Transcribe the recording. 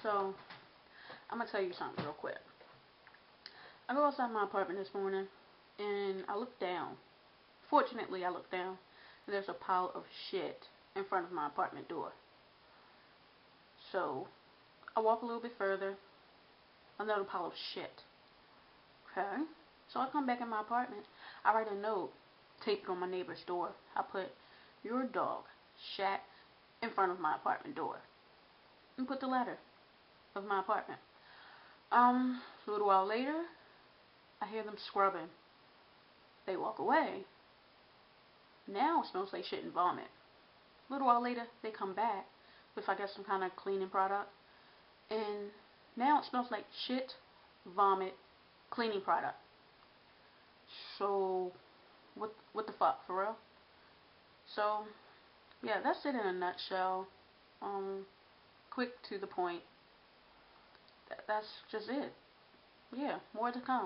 So, I'm going to tell you something real quick. I go outside my apartment this morning, and I look down. Fortunately, I look down, and there's a pile of shit in front of my apartment door. So, I walk a little bit further, another pile of shit. Okay? So, I come back in my apartment. I write a note, taped on my neighbor's door. I put, "Your dog shat in front of my apartment door." And put the letter of my apartment. A little while later, I hear them scrubbing. They walk away. Now it smells like shit and vomit. A little while later, they come back with, I guess, some kind of cleaning product. And now it smells like shit, vomit, cleaning product. So, what the fuck, for real? So, yeah, that's it in a nutshell. Quick to the point. That's just it. Yeah, more to come.